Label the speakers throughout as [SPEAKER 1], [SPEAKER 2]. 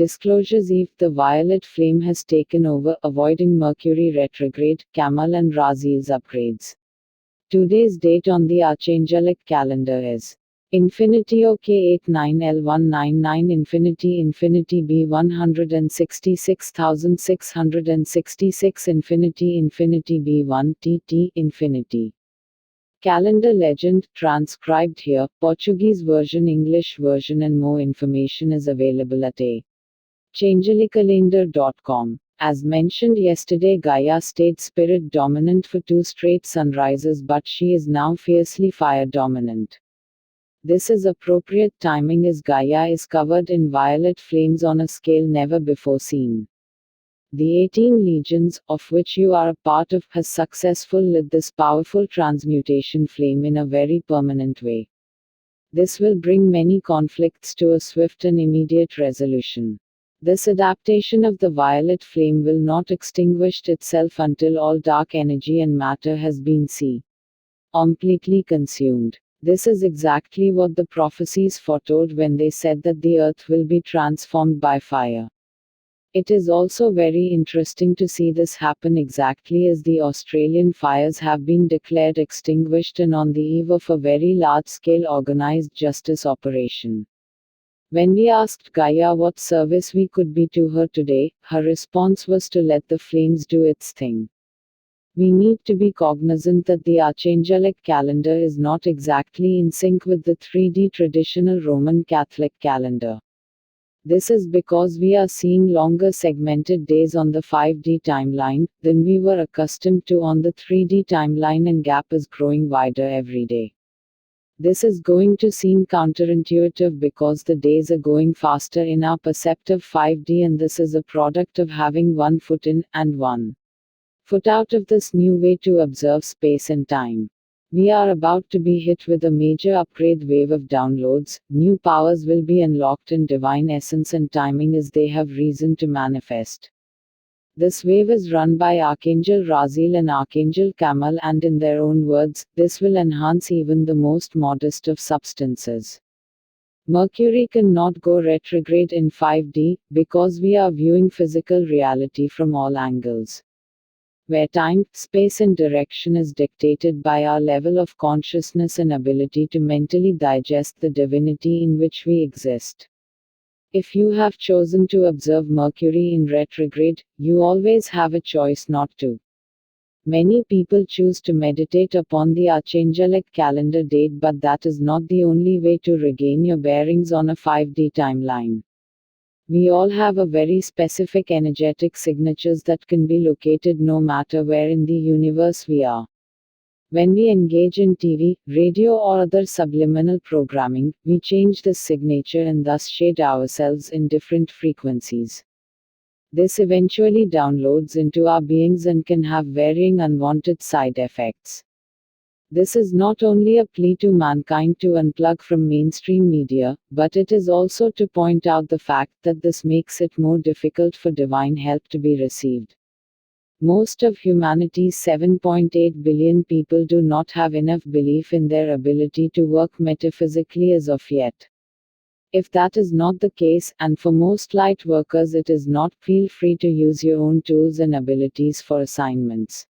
[SPEAKER 1] Disclosures Eve. The violet flame has taken over, avoiding Mercury Retrograde, Camael and Raziel's upgrades. Today's date on the Archangelic Calendar is Infinity OK89L199 Infinity B166666 Infinity B1TT Infinity. Calendar legend, transcribed here, Portuguese version, English version, and more information is available at changelicalendar.com. As mentioned yesterday, Gaia stayed spirit dominant for 2 straight sunrises, but she is now fiercely fire dominant. This is appropriate timing as Gaia is covered in violet flames on a scale never before seen. The 18 legions, of which you are a part of, has successfully lit this powerful transmutation flame in a very permanent way. This will bring many conflicts to a swift and immediate resolution. This adaptation of the violet flame will not extinguish itself until all dark energy and matter has been completely consumed. This is exactly what the prophecies foretold when they said that the earth will be transformed by fire. It is also very interesting to see this happen exactly as the Australian fires have been declared extinguished and on the eve of a very large-scale organized justice operation. When we asked Gaia what service we could be to her today, her response was to let the flames do its thing. We need to be cognizant that the Archangelic Calendar is not exactly in sync with the 3D traditional Roman Catholic calendar. This is because we are seeing longer segmented days on the 5D timeline than we were accustomed to on the 3D timeline, and gap is growing wider every day. This is going to seem counterintuitive because the days are going faster in our perceptive 5D, and this is a product of having 1 foot in and 1 foot out of this new way to observe space and time. We are about to be hit with a major upgrade wave of downloads. New powers will be unlocked in divine essence and timing as they have reason to manifest. This wave is run by Archangel Raziel and Archangel Camael, and in their own words, this will enhance even the most modest of substances. Mercury cannot go retrograde in 5D, because we are viewing physical reality from all angles, where time, space and direction is dictated by our level of consciousness and ability to mentally digest the divinity in which we exist. If you have chosen to observe Mercury in retrograde, you always have a choice not to. Many people choose to meditate upon the Archangelic Calendar date, but that is not the only way to regain your bearings on a 5D timeline. We all have a very specific energetic signatures that can be located no matter where in the universe we are. When we engage in TV, radio or other subliminal programming, we change this signature and thus shade ourselves in different frequencies. This eventually downloads into our beings and can have varying unwanted side effects. This is not only a plea to mankind to unplug from mainstream media, but it is also to point out the fact that this makes it more difficult for divine help to be received. Most of humanity's 7.8 billion people do not have enough belief in their ability to work metaphysically as of yet. If that is not the case, and for most light workers it is not, feel free to use your own tools and abilities for assignments.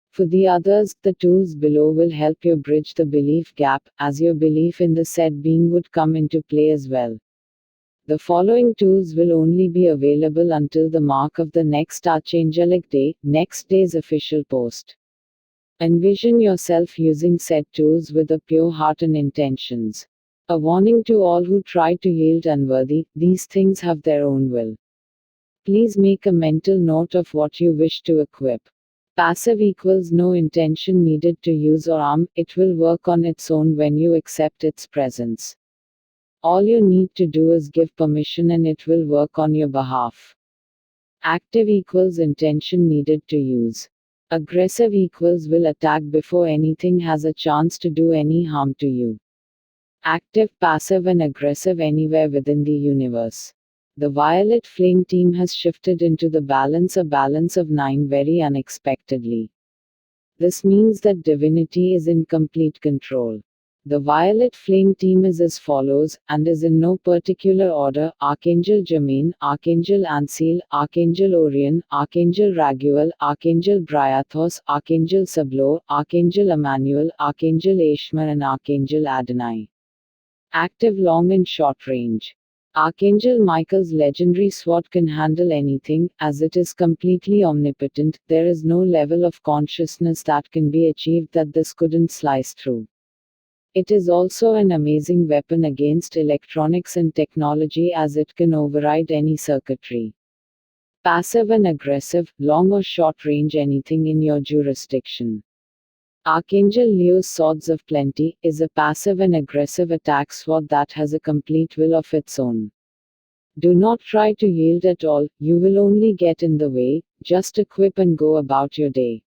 [SPEAKER 1] For the others, the tools below will help you bridge the belief gap, as your belief in the said being would come into play as well. The following tools will only be available until the mark of the next Archangelic Day, next day's official post. Envision yourself using said tools with a pure heart and intentions. A warning to all who try to yield unworthy, these things have their own will. Please make a mental note of what you wish to equip. Passive equals no intention needed to use or arm, it will work on its own when you accept its presence. All you need to do is give permission and it will work on your behalf. Active equals intention needed to use. Aggressive equals will attack before anything has a chance to do any harm to you. Active, passive and aggressive anywhere within the universe. The violet flame team has shifted into the balance, a balance of 9 very unexpectedly. This means that divinity is in complete control. The violet flame team is as follows, and is in no particular order: Archangel Jermaine, Archangel Ansiel, Archangel Orion, Archangel Raguel, Archangel Briathos, Archangel Sablor, Archangel Emmanuel, Archangel Ashmar, and Archangel Adonai. Active long and short range. Archangel Michael's legendary sword can handle anything, as it is completely omnipotent. There is no level of consciousness that can be achieved that this couldn't slice through. It is also an amazing weapon against electronics and technology, as it can override any circuitry. Passive and aggressive, long or short range, anything in your jurisdiction. Archangel Leo's Swords of Plenty is a passive and aggressive attack sword that has a complete will of its own. Do not try to yield at all, you will only get in the way, just equip and go about your day.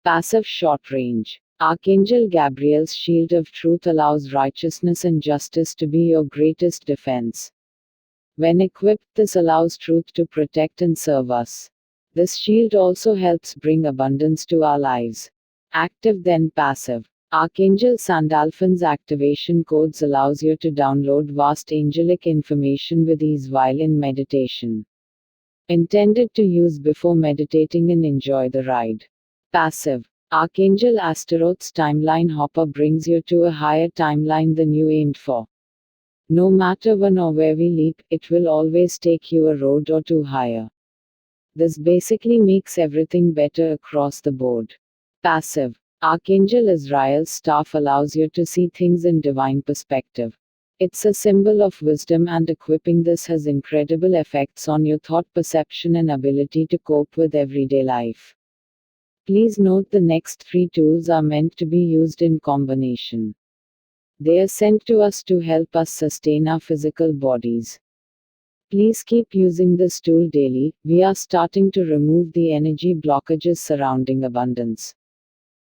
[SPEAKER 1] Passive short range. Archangel Gabriel's Shield of Truth allows righteousness and justice to be your greatest defense. When equipped, this allows truth to protect and serve us. This shield also helps bring abundance to our lives. Active then passive. Archangel Sandalphon's activation codes allows you to download vast angelic information with ease while in meditation. Intended to use before meditating and enjoy the ride. Passive. Archangel Astaroth's timeline hopper brings you to a higher timeline than you aimed for. No matter when or where we leap, it will always take you a road or two higher. This basically makes everything better across the board. Passive. Archangel Azrael's staff allows you to see things in divine perspective. It's a symbol of wisdom, and equipping this has incredible effects on your thought perception and ability to cope with everyday life. Please note the next 3 tools are meant to be used in combination. They are sent to us to help us sustain our physical bodies. Please keep using this tool daily. We are starting to remove the energy blockages surrounding abundance.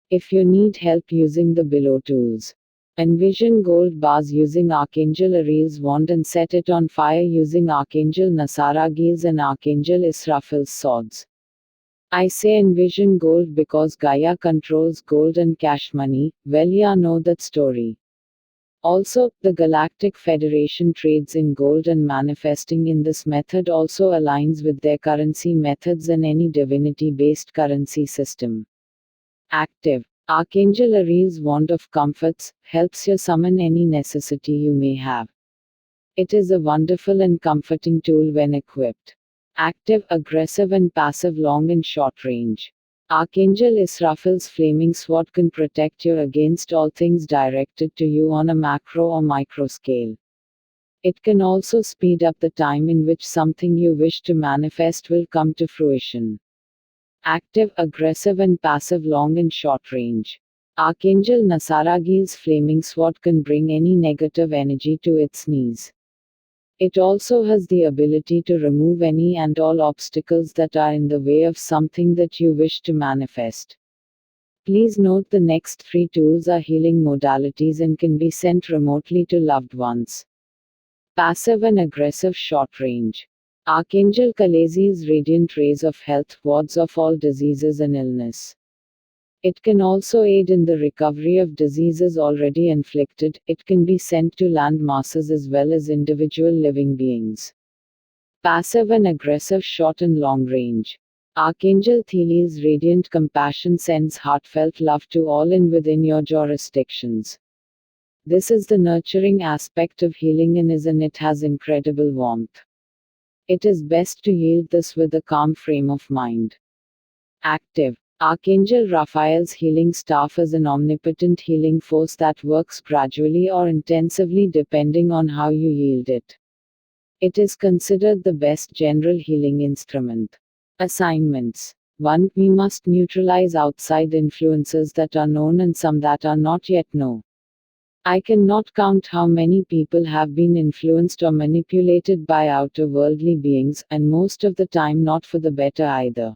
[SPEAKER 1] If you need help using the below tools, envision gold bars using Archangel Ariel's wand and set it on fire using Archangel Nasaragiel's and Archangel Israfil's swords. I say envision gold because Gaia controls gold and cash money. Well, ya know that story. Also, the Galactic Federation trades in gold, and manifesting in this method also aligns with their currency methods and any divinity-based currency system. Active. Archangel Ariel's Wand of Comforts helps you summon any necessity you may have. It is a wonderful and comforting tool when equipped. Active, aggressive and passive, long and short range. Archangel Israfil's flaming sword can protect you against all things directed to you on a macro or micro scale. It can also speed up the time in which something you wish to manifest will come to fruition. Active, aggressive and passive, long and short range. Archangel Nasaragiel's flaming sword can bring any negative energy to its knees. It also has the ability to remove any and all obstacles that are in the way of something that you wish to manifest. Please note the next 3 tools are healing modalities and can be sent remotely to loved ones. Passive and aggressive short range. Archangel Kaleziel's radiant rays of health wards off all diseases and illness. It can also aid in the recovery of diseases already inflicted. It can be sent to land masses as well as individual living beings. Passive and aggressive short and long range. Archangel Theliel's radiant compassion sends heartfelt love to all and within your jurisdictions. This is the nurturing aspect of healing and it has incredible warmth. It is best to yield this with a calm frame of mind. Active. Archangel Raphael's healing staff is an omnipotent healing force that works gradually or intensively depending on how you yield it. It is considered the best general healing instrument. Assignments. 1. We must neutralize outside influences that are known and some that are not yet known. I cannot count how many people have been influenced or manipulated by outer worldly beings, and most of the time not for the better either.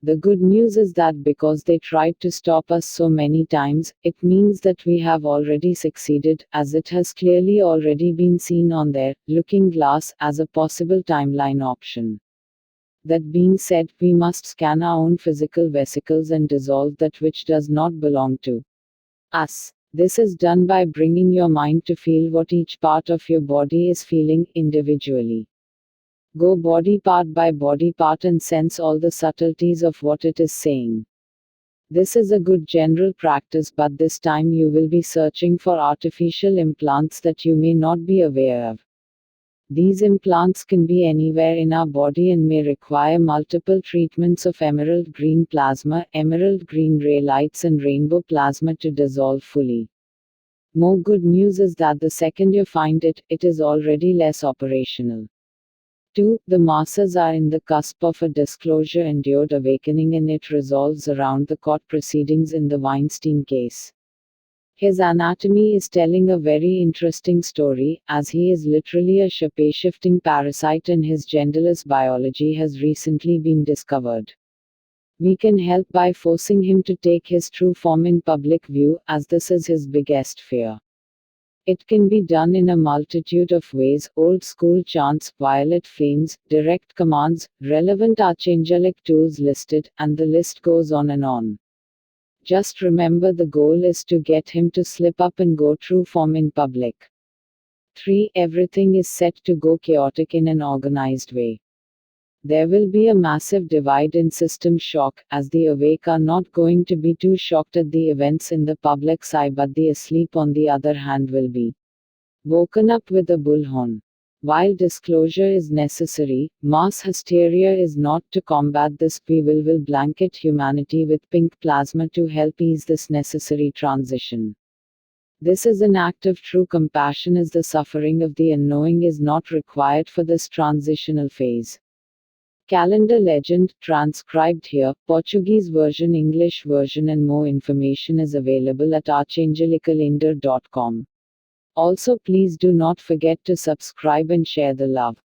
[SPEAKER 1] The good news is that because they tried to stop us so many times, it means that we have already succeeded, as it has clearly already been seen on their looking glass as a possible timeline option. That being said, we must scan our own physical vesicles and dissolve that which does not belong to us. This is done by bringing your mind to feel what each part of your body is feeling, individually. Go body part by body part and sense all the subtleties of what it is saying. This is a good general practice, but this time you will be searching for artificial implants that you may not be aware of. These implants can be anywhere in our body and may require multiple treatments of emerald green plasma, emerald green ray lights, and rainbow plasma to dissolve fully. More good news is that the second you find it, it is already less operational. 2. The masses are in the cusp of a disclosure-endured awakening, and it resolves around the court proceedings in the Weinstein case. His anatomy is telling a very interesting story, as he is literally a shape-shifting parasite and his genderless biology has recently been discovered. We can help by forcing him to take his true form in public view, as this is his biggest fear. It can be done in a multitude of ways: old school chants, violet flames, direct commands, relevant archangelic tools listed, and the list goes on and on. Just remember, the goal is to get him to slip up and go true form in public. 3. Everything is set to go chaotic in an organized way. There will be a massive divide in system shock, as the awake are not going to be too shocked at the events in the public's eye, but the asleep on the other hand will be woken up with a bullhorn. While disclosure is necessary, mass hysteria is not. To combat this, we will blanket humanity with pink plasma to help ease this necessary transition. This is an act of true compassion, as the suffering of the unknowing is not required for this transitional phase. Calendar legend, transcribed here, Portuguese version, English version, and more information is available at archangelicalendar.com. Also, please do not forget to subscribe and share the love.